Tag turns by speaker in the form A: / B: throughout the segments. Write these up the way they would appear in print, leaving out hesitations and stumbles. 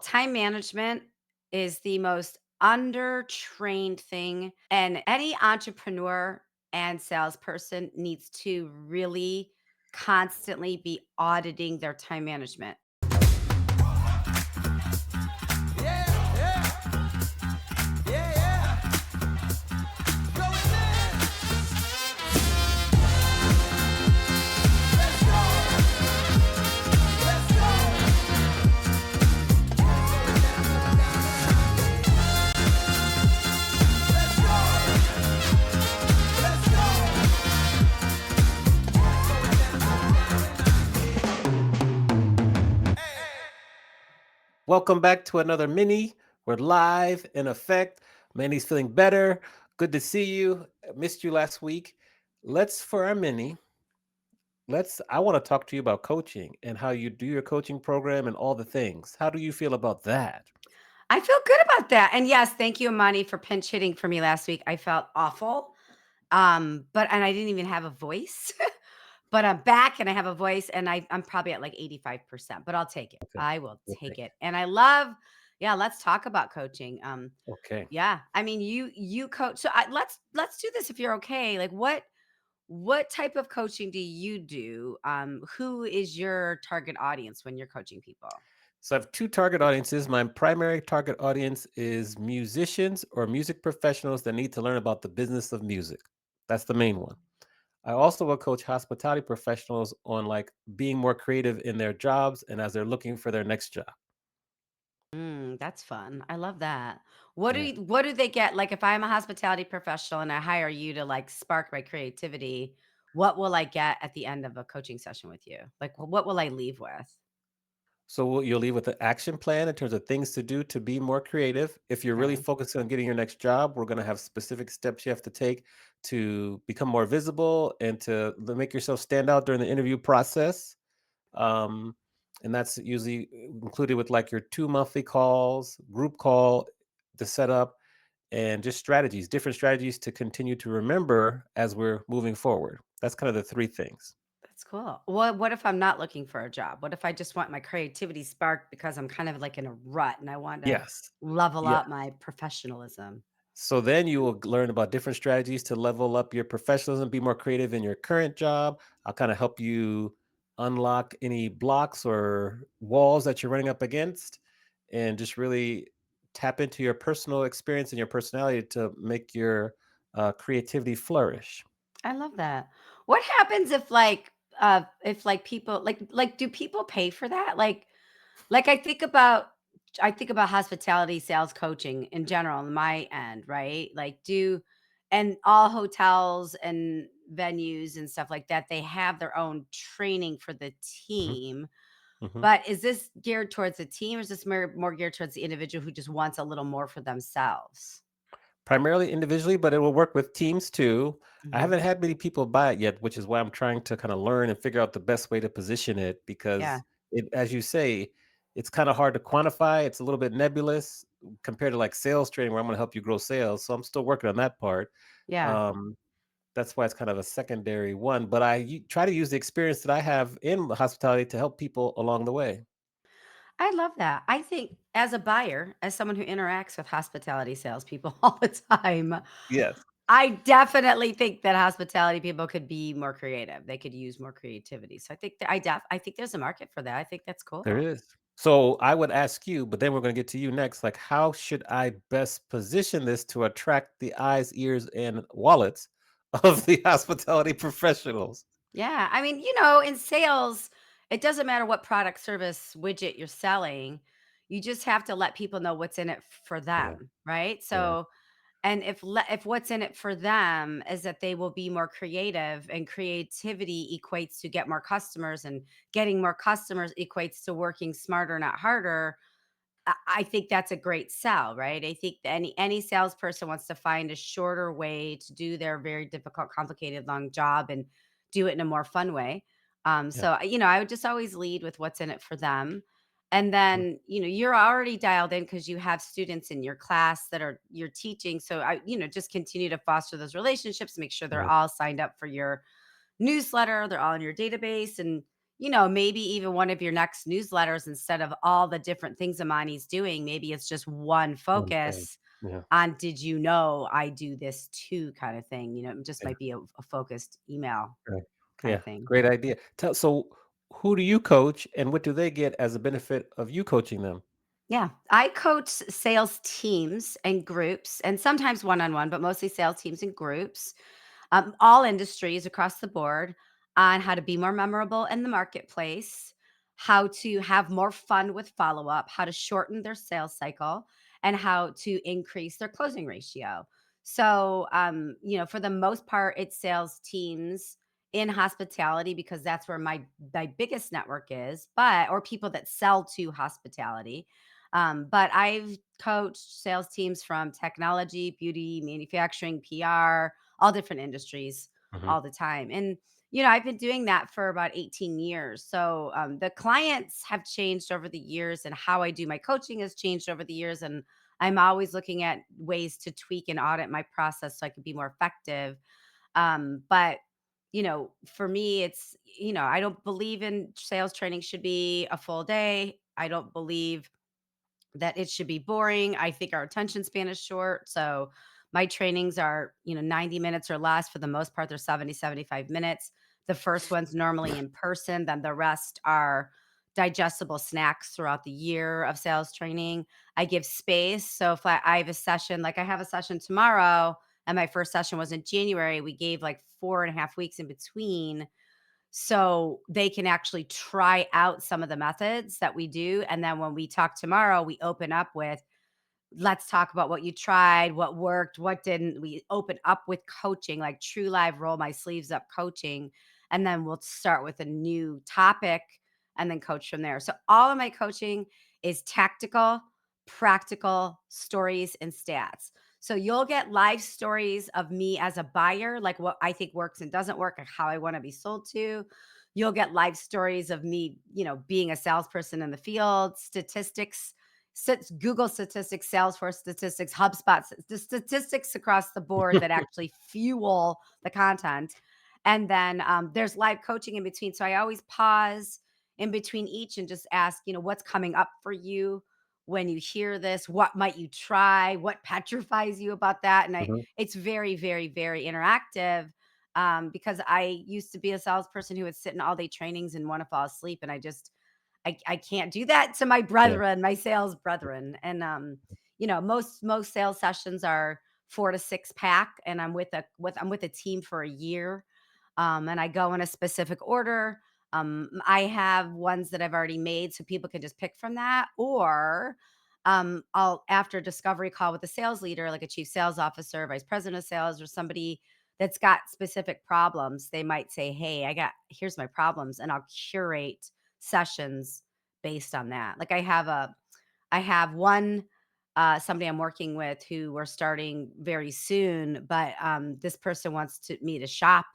A: Time management is the most undertrained thing, and any entrepreneur and salesperson needs to really constantly be auditing their time management.
B: Yeah, yeah, yeah, yeah. Going there. Let's go. Let's go. Let's go. Let's go.
C: Welcome back to another mini. We're live in effect. Mandy's feeling better. Good to see you. Missed you last week. Let's for our mini. I want to talk to you about coaching and how you do your coaching program and all the things. How do you feel about that?
A: I feel good about that. And yes, thank you, Amani, for pinch hitting for me last week. I felt awful. But I didn't even have a voice. But I'm back and I have a voice and I'm probably at like 85%, but I'll take it.
C: Okay.
A: I will
C: We'll
A: take
C: take
A: it. And I love, yeah, let's talk about coaching.
C: Okay.
A: Yeah. I mean, you coach. So let's do this if you're okay. Like what type of coaching do you do? Who is your target audience when you're coaching people?
C: So I have two target audiences. My primary target audience is musicians or music professionals that need to learn about the business of music. That's the main one. I also will coach hospitality professionals on like being more creative in their jobs and as they're looking for their next job.
A: That's fun. I love that.
C: Yeah.
A: What do they get? Like if I'm a hospitality professional and I hire you to like spark my creativity, what will I get at the end of a coaching session with you? Like what will I leave with?
C: So you'll leave with an action plan in terms of things to do to be more creative. If you're really
A: Okay.
C: focused on getting your next job, we're going to have specific steps you have to take to become more visible and to make yourself stand out during the interview process. Um, and that's usually included with like your 2 monthly calls, group call, the setup, and just strategies, different strategies to continue to remember as we're moving forward. That's kind of the three things.
A: That's cool. What if I'm not looking for a job? What if I just want my creativity sparked because I'm kind of like in a rut and I want to
C: Yes.
A: level
C: Yeah.
A: up my professionalism?
C: So then you will learn about different strategies to level up your professionalism, be more creative in your current job. I'll kind of help you unlock any blocks or walls that you're running up against and just really tap into your personal experience and your personality to make your creativity flourish.
A: I love that. What happens if like people like do people pay for that? Like I think about hospitality sales coaching in general on my end, right? Like do and all hotels and venues and stuff like that, they have their own training for the
C: Mhm,
A: team.
C: mhm.
A: But is this geared towards the team or is this more geared towards the individual who just wants a little more for themselves?
C: Primarily individually, but it will work with teams too. I
A: Mhm.
C: haven't had many people buy it yet, which is why I'm trying to kind of learn and figure out the best way to position it
A: Yeah.
C: because as you say, it's kind of hard to quantify. It's a little bit nebulous compared to like sales training where I'm going to help you grow sales. So I'm still working on that part.
A: Yeah.
C: Um, that's why it's kind of a secondary one, but try to use the experience that I have in hospitality to help people along the way.
A: I love that. I think as a buyer, as someone who interacts with hospitality salespeople all the time,
C: Yes,
A: I definitely think that hospitality people could be more creative. They could use more creativity. So I think that I think there's a market for that. I think that's
C: there
A: cool.
C: is. So I would ask you, but then we're going to get to you next. Like, how should I best position this to attract the eyes, ears, and wallets of the hospitality professionals?
A: Yeah. I mean, in sales, it doesn't matter what product, service, widget you're selling. You just have to let people know what's in it for
C: Yeah,
A: them, right?
C: yeah,
A: So and if what's in it for them is that they will be more creative and creativity equates to get more customers and getting more customers equates to working smarter, not harder. I think that's a great sell, right? I think that any salesperson wants to find a shorter way to do their very difficult, complicated, long job and do it in a more fun way.
C: yeah.
A: I would just always lead with what's in it for them. And
C: Mm,
A: then, you're already dialed in because you have students in your class that are you're teaching. So just continue to foster those relationships, make sure they're
C: right.
A: all signed up for your newsletter, they're all in your database. And maybe even one of your next newsletters, instead of all the different things Amani's doing, maybe it's just one
C: One thing.
A: focus
C: Yeah.
A: on, did you know I do this too, kind of thing. It just
C: Yeah.
A: might be a focused email
C: Right.
A: kind
C: Yeah.
A: of thing.
C: Great idea. So who do you coach and what do they get as a benefit of you coaching them?
A: Yeah, I coach sales teams and groups, and sometimes one on one, but mostly sales teams and groups, all industries across the board, on how to be more memorable in the marketplace, how to have more fun with follow up, how to shorten their sales cycle, and how to increase their closing ratio. So, for the most part, it's sales teams in hospitality, because that's where my biggest network is, but or people that sell to hospitality. But I've coached sales teams from technology, beauty, manufacturing, PR, all different industries
C: Mhm.
A: all the time. And, I've been doing that for about 18 years. So the clients have changed over the years, and how I do my coaching has changed over the years. And I'm always looking at ways to tweak and audit my process so I can be more effective. But, for me, I don't believe in sales training should be a full day. I don't believe that it should be boring. I think our attention span is short. So my trainings are, 90 minutes or less. For the most part, they're 70, 75 minutes. The first one's normally in person, then the rest are digestible snacks throughout the year of sales training. I give space. So if I have a session, like I have a session tomorrow, and my first session was in January, we gave like 4.5 weeks in between, so they can actually try out some of the methods that we do. And then when we talk tomorrow, we open up with, let's talk about what you tried, what worked, what didn't. We open up with coaching, like true live roll my sleeves up coaching. And then we'll start with a new topic and then coach from there. So all of my coaching is tactical, practical stories and stats. So you'll get live stories of me as a buyer, like what I think works and doesn't work, and how I want to be sold to. You'll get live stories of me, being a salesperson in the field, statistics, Google statistics, Salesforce statistics, HubSpot, the statistics across the board that actually fuel the content. And then there's live coaching in between. So I always pause in between each and just ask, what's coming up for you when you hear this? What might you try? What petrifies you about that? And
C: Mhm.
A: it's very, very, very interactive, because I used to be a salesperson who would sit in all day trainings and want to fall asleep. And I can't do that to my
C: Yeah.
A: brethren, my sales brethren. And most sales sessions are 4 to 6 pack, and I'm with a team for a year. And I go in a specific order. I have ones that I've already made, so people can just pick from that, or I'll, after a discovery call with a sales leader, like a chief sales officer, vice president of sales, or somebody that's got specific problems, they might say, "Hey, here's my problems," and I'll curate sessions based on that. Like I have one somebody I'm working with who we're starting very soon, but this person wants me to shop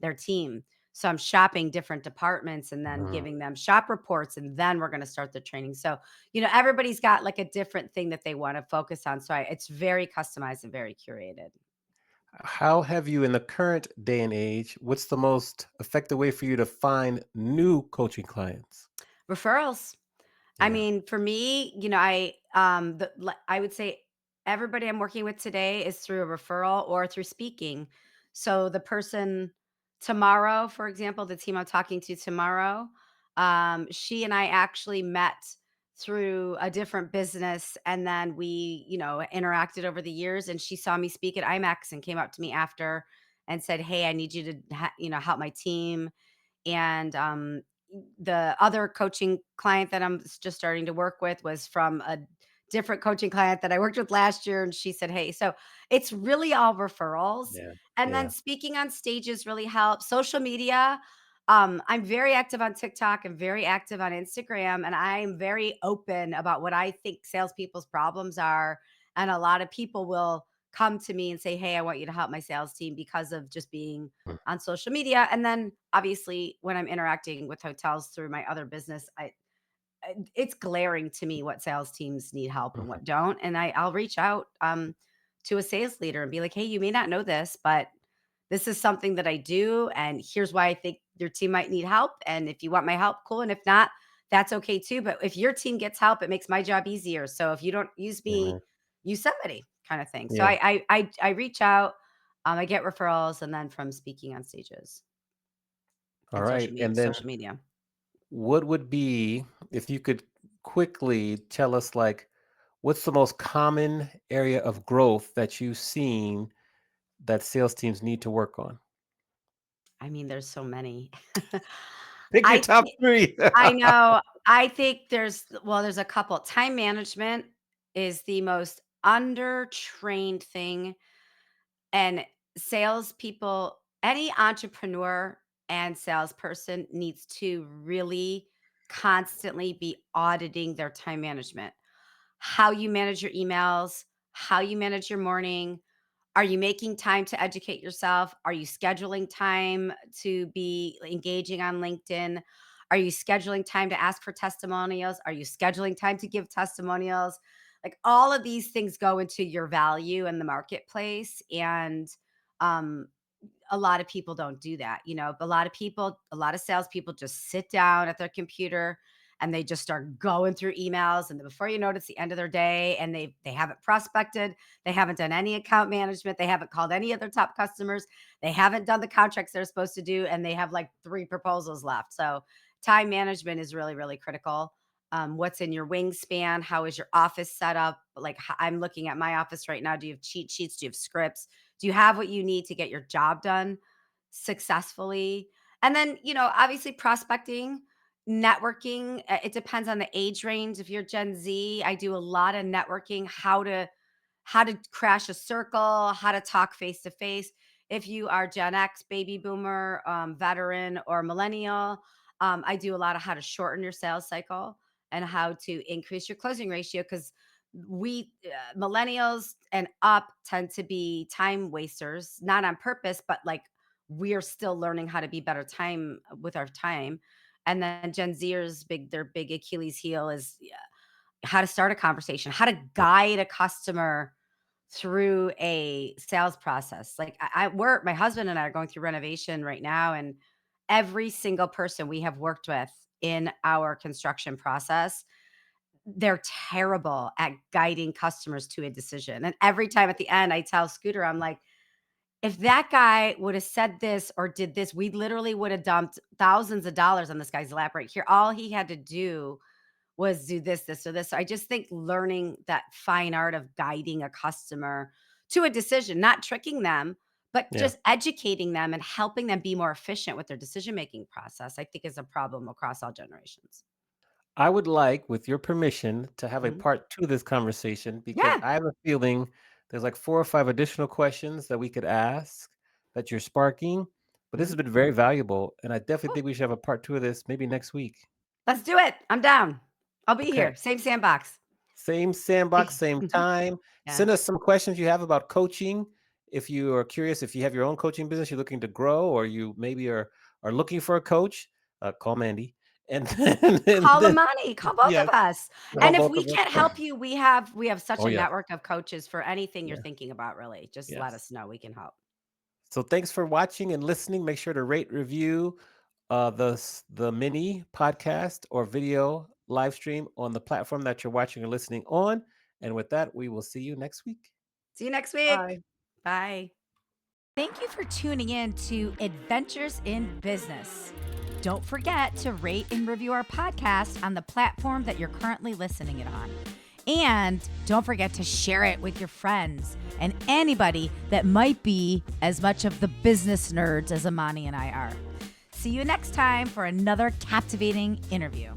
A: their team. So I'm shopping different departments and then
C: Mhm.
A: giving them shop reports, and then we're going to start the training. So, everybody's got like a different thing that they want to focus on. So it's very customized and very curated.
C: How have you, in the current day and age, what's the most effective way for you to find new coaching clients?
A: Referrals. I
C: Yeah.
A: mean, for me, I would say everybody I'm working with today is through a referral or through speaking. So the person tomorrow, for example, the team I'm talking to tomorrow, she and I actually met through a different business, and then we, interacted over the years. And she saw me speak at IMAX and came up to me after and said, "Hey, I need you to, help my team." And the other coaching client that I'm just starting to work with was from a different coaching client that I worked with last year. And she said, "Hey," so it's really all referrals.
C: Yeah.
A: And then
C: Yeah.
A: speaking on stages really helps. Social media. I'm very active on TikTok and very active on Instagram. And I'm very open about what I think salespeople's problems are. And a lot of people will come to me and say, "Hey, I want you to help my sales team," because of just being
C: Mm.
A: on social media. And then obviously when I'm interacting with hotels through my other business, it's glaring to me what sales teams need help and
C: Mhm.
A: what don't. And I'll reach out to a sales leader and be like, "Hey, you may not know this, but this is something that I do, and here's why I think your team might need help. And if you want my help, cool. And if not, that's okay too. But if your team gets help, it makes my job easier. So if you don't use me,
C: Amen.
A: use somebody kind of thing. So
C: Yeah.
A: I reach out, I get referrals, and then from speaking on stages
C: All
A: and
C: right. And then
A: social media.
C: what would be, if you could quickly tell us, like, what's the most common area of growth that you've seen that sales teams need to work on?
A: I mean, there's so many.
C: Pick your
A: I
C: top three.
A: I know. I think there's a couple. Time management is the most undertrained thing, and salespeople, any entrepreneur and salesperson needs to really constantly be auditing their time management. How you manage your emails, how you manage your morning, are you making time to educate yourself? Are you scheduling time to be engaging on LinkedIn? Are you scheduling time to ask for testimonials? Are you scheduling time to give testimonials? Like all of these things go into your value in the marketplace. And um, a lot of people don't do that. A lot of salespeople just sit down at their computer and they just start going through emails. And then before you know it, it's the end of their day and they haven't prospected. They haven't done any account management. They haven't called any of their top customers. They haven't done the contracts they're supposed to do. And they have like 3 proposals left. So time management is really, really critical. What's in your wingspan? How is your office set up? Like I'm looking at my office right now. Do you have cheat sheets? Do you have scripts? Do you have what you need to get your job done successfully? And then, obviously prospecting, networking, it depends on the age range. If you're Gen Z, I do a lot of networking, how to crash a circle, how to talk face to face. If you are Gen X, baby boomer, veteran, or millennial, I do a lot of how to shorten your sales cycle and how to increase your closing ratio because we millennials and up tend to be time wasters, not on purpose, but like we're still learning how to be better time with our time. And then Gen Zers, their big Achilles heel is how to start a conversation, how to guide a customer through a sales process. Like my husband and I are going through renovation right now, and every single person we have worked with in our construction process, they're terrible at guiding customers to a decision. And every time at the end, I tell Scooter, I'm like, if that guy would have said this or did this, we literally would have dumped thousands of dollars on this guy's lap right here. All he had to do was do this, this, or this. So I just think learning that fine art of guiding a customer to a decision, not tricking them, but
C: Yeah.
A: just educating them and helping them be more efficient with their decision making process, I think is a problem across all generations.
C: I would like, with your permission, to have a
A: Mhm.
C: part 2 of this conversation because
A: Yeah.
C: I have a feeling there's like 4 or 5 additional questions that we could ask that you're sparking. But this has
A: Mhm.
C: been very valuable, and I definitely
A: Cool.
C: think we should have a part 2 of this maybe next week.
A: Let's do it. I'm down. I'll be
C: Okay.
A: here. Same sandbox.
C: Same sandbox, same time.
A: Yeah.
C: Send us some questions you have about coaching. If you are curious, if you have your own coaching business, you're looking to grow, or you maybe are looking for a coach, call Mandy. And
A: Call
C: then
A: Amani, call both
C: yes,
A: of us.
C: call
A: And if
C: both
A: we
C: of
A: can't
C: us.
A: help you, we have such
C: Oh
A: a
C: yeah,
A: network of coaches for anything you're
C: yeah,
A: thinking about, really. Just let
C: yes.
A: us know. We can help.
C: So thanks for watching and listening. Make sure to rate, review the mini podcast or video live stream on the platform that you're watching or listening on. And with that, we will see you next week.
A: See you next week.
C: Bye.
A: Bye.
D: Thank you for tuning in to Adventures in Business. Don't forget to rate and review our podcast on the platform that you're currently listening it on. And don't forget to share it with your friends and anybody that might be as much of the business nerds as Amani and I are. See you next time for another captivating interview.